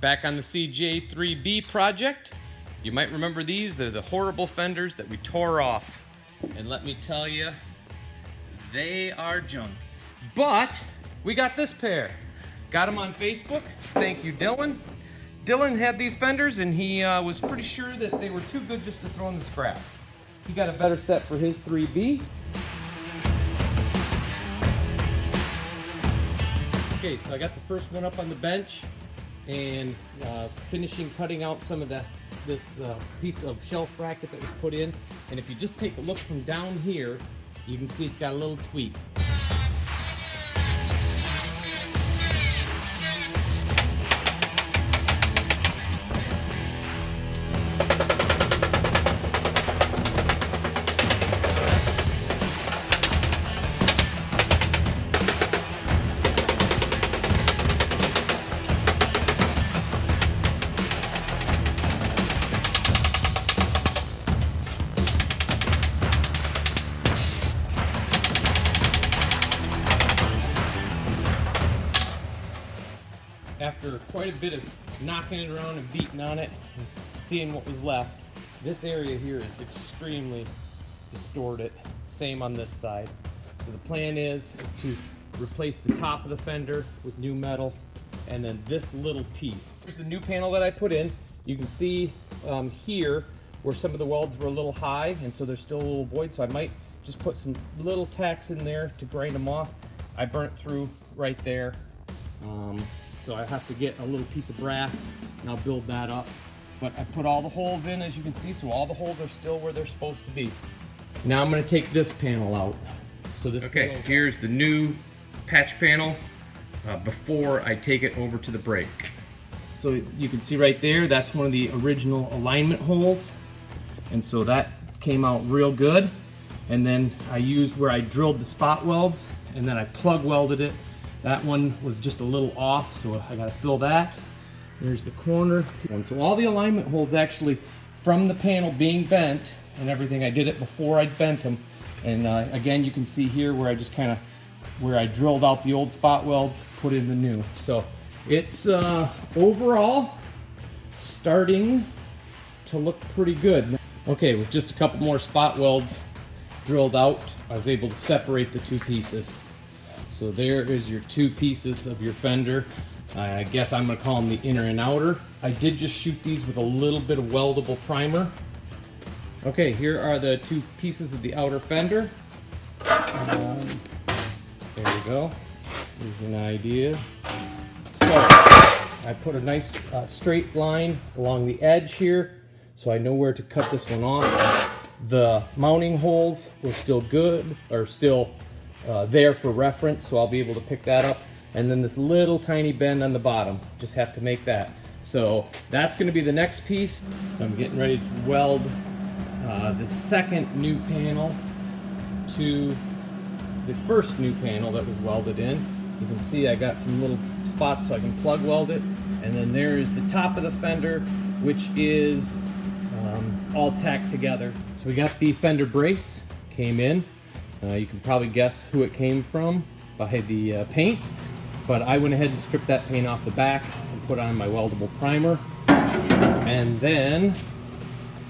Back on the cj3b project. You might remember these. They're the horrible fenders that we tore off. And let me tell you, they are junk. But we got this pair. Got them on Facebook. Thank you, Dylan. Dylan had these fenders and he was pretty sure that they were too good just to throw in the scrap. He got a better set for his 3B. Okay, so I got the first one up on the bench and finishing cutting out some of this piece of shelf bracket that was put in. And if you just take a look from down here, you can see it's got a little tweak. After quite a bit of knocking it around and beating on it and seeing what was left, this area here is extremely distorted. Same on this side. So the plan is to replace the top of the fender with new metal and then this little piece. Here's the new panel that I put in. You can see here where some of the welds were a little high and so there's still a little void, so I might just put some little tacks in there to grind them off. I burnt through right there. So I have to get a little piece of brass and I'll build that up. But I put all the holes in, as you can see, so all the holes are still where they're supposed to be. Now I'm going to take this panel out. So this here's the new patch panel before I take it over to the brake. So you can see right there, that's one of the original alignment holes. And so that came out real good. And then I used where I drilled the spot welds and then I plug welded it. That one was just a little off, so I gotta fill that. There's the corner. And so all the alignment holes actually from the panel being bent and everything, I did it before I bent them. And again, you can see here where I just where I drilled out the old spot welds, put in the new. So it's overall starting to look pretty good. Okay, with just a couple more spot welds drilled out, I was able to separate the two pieces. So there is your two pieces of your fender. I guess I'm gonna call them the inner and outer. I did just shoot these with a little bit of weldable primer. Okay, here are the two pieces of the outer fender. There we go. Here's an idea. So I put a nice straight line along the edge here, so I know where to cut this one off. The mounting holes were still good, or still there for reference, so I'll be able to pick that up. And then this little tiny bend on the bottom, just have to make that. So that's going to be the next piece. So I'm getting ready to weld the second new panel to the first new panel that was welded in. You can see I got some little spots so I can plug weld it. And then there is the top of the fender, which is all tacked together. So we got the fender brace, came in. You can probably guess who it came from by the paint, but I went ahead and stripped that paint off the back and put on my weldable primer, and then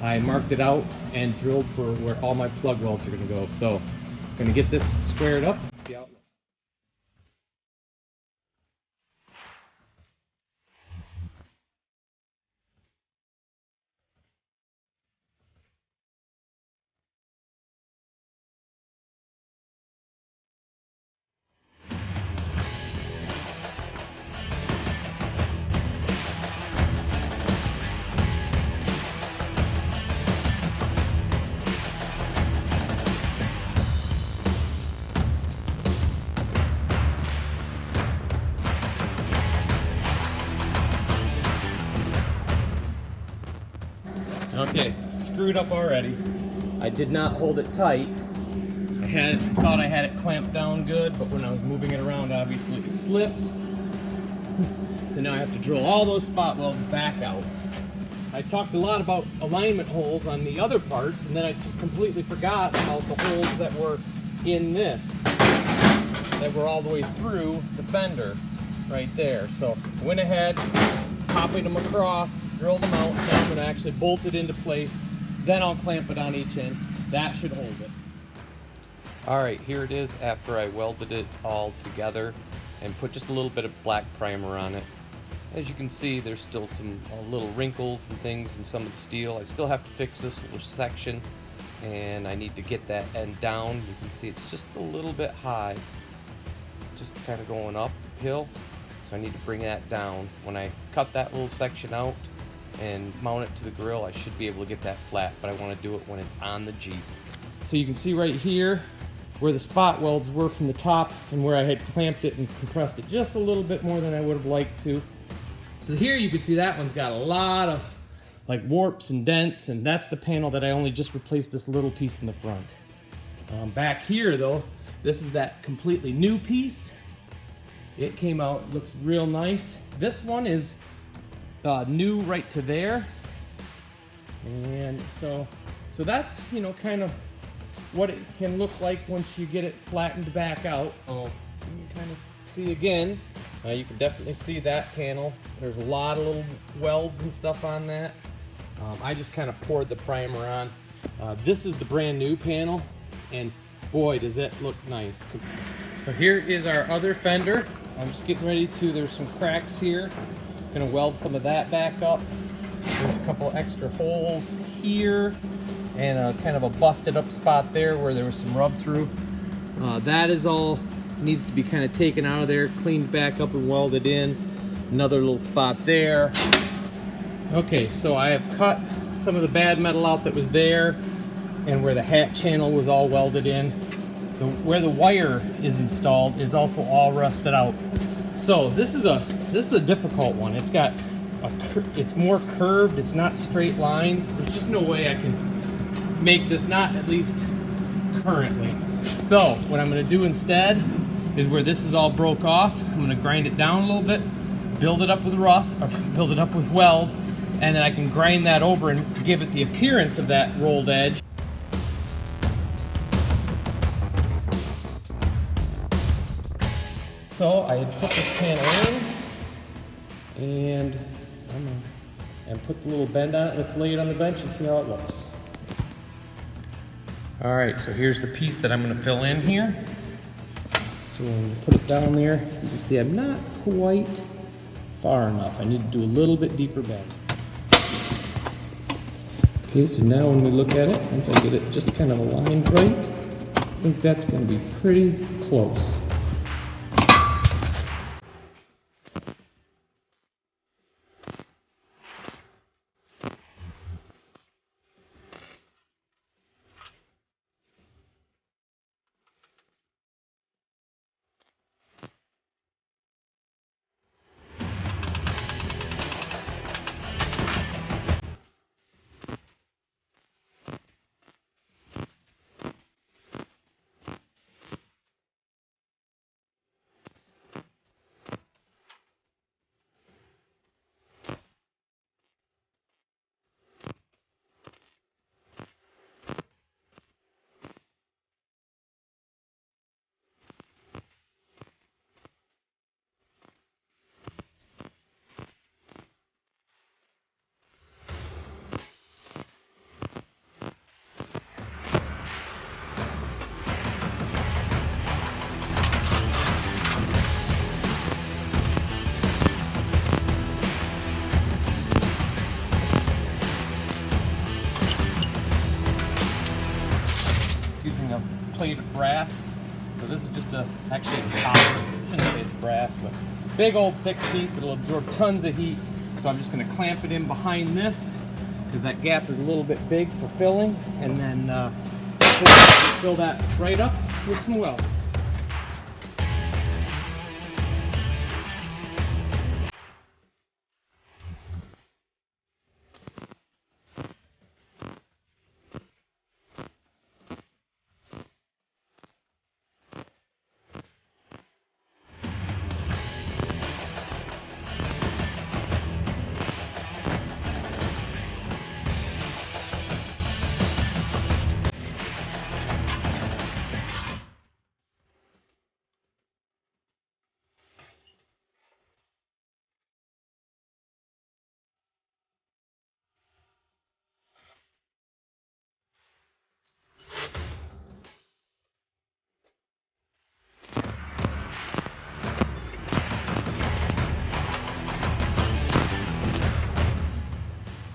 I marked it out and drilled for where all my plug welds are going to go. So I'm going to get this squared up. See how it looks. Okay, screwed up already. I did not hold it tight. I thought I had it clamped down good, but when I was moving it around, obviously it slipped. So now I have to drill all those spot welds back out. I talked a lot about alignment holes on the other parts, and then I completely forgot about the holes that were in this, that were all the way through the fender right there. So I went ahead, popping them across, drill them out, then I'm gonna actually bolt it into place, then I'll clamp it on each end. That should hold it. All right, here it is after I welded it all together and put just a little bit of black primer on it. As you can see, there's still some little wrinkles and things in some of the steel. I still have to fix this little section, and I need to get that end down. You can see it's just a little bit high, just kind of going uphill, so I need to bring that down. When I cut that little section out and mount it to the grill, I should be able to get that flat, but I want to do it when it's on the Jeep. So you can see right here where the spot welds were from the top and where I had clamped it and compressed it just a little bit more than I would have liked to. So here you can see that one's got a lot of like warps and dents, and that's the panel that I only just replaced this little piece in the front. Back here though, this is that completely new piece. It came out, looks real nice. This one is new right to there. And so that's, you know, kind of what it can look like once you get it flattened back out. Oh, you can kind of see again. You can definitely see that panel. There's a lot of little welds and stuff on that. I just kind of poured the primer on. This is the brand new panel, and boy, does it look nice. So here is our other fender. I'm just getting ready to, there's some cracks here. Gonna weld some of that back up. There's a couple extra holes here, and kind of a busted up spot there where there was some rub through. That is all needs to be kind of taken out of there, cleaned back up and welded in. Another little spot there. Okay, so I have cut some of the bad metal out that was there, and where the hat channel was all welded in. Where the wire is installed is also all rusted out. So this is a difficult one. It's got it's more curved. It's not straight lines. There's just no way I can make this, not at least currently. So what I'm going to do instead is where this is all broke off, I'm going to grind it down a little bit, build it up with rust, or build it up with weld, and then I can grind that over and give it the appearance of that rolled edge. So I had put this panel in, and put the little bend on it. Let's lay it on the bench and see how it looks. All right, so here's the piece that I'm going to fill in here. So when we put it down there, you can see I'm not quite far enough. I need to do a little bit deeper bend. Okay, so now when we look at it, once I get it just kind of aligned right, I think that's going to be pretty close. Using a plate of brass. So this is just actually it's copper. I shouldn't say it's brass, but big old thick piece. It'll absorb tons of heat. So I'm just going to clamp it in behind this because that gap is a little bit big for filling, and then fill that right up with some weld.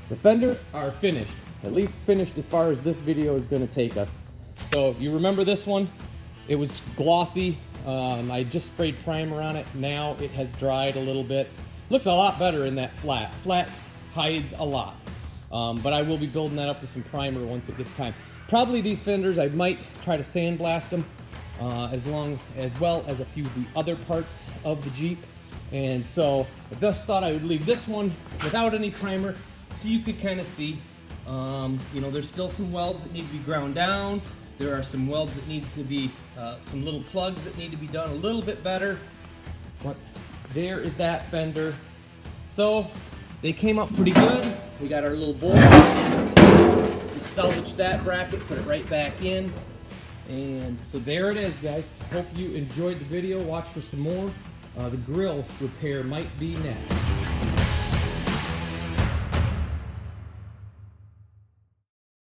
The fenders are finished, at least finished as far as this video is going to take us. So you remember this one? It was glossy. I just sprayed primer on it. Now it has dried a little bit. Looks a lot better in that flat. Flat hides a lot. But I will be building that up with some primer once it gets time. Probably these fenders, I might try to sandblast them as well as a few of the other parts of the Jeep. And so I just thought I would leave this one without any primer so you could kind of see. You know, there's still some welds that need to be ground down. There are some welds that needs to be, some little plugs that need to be done a little bit better. But there is that fender. So they came up pretty good. We got our little bolt. We salvaged that bracket, put it right back in. And so there it is, guys. Hope you enjoyed the video. Watch for some more. The grill repair might be next.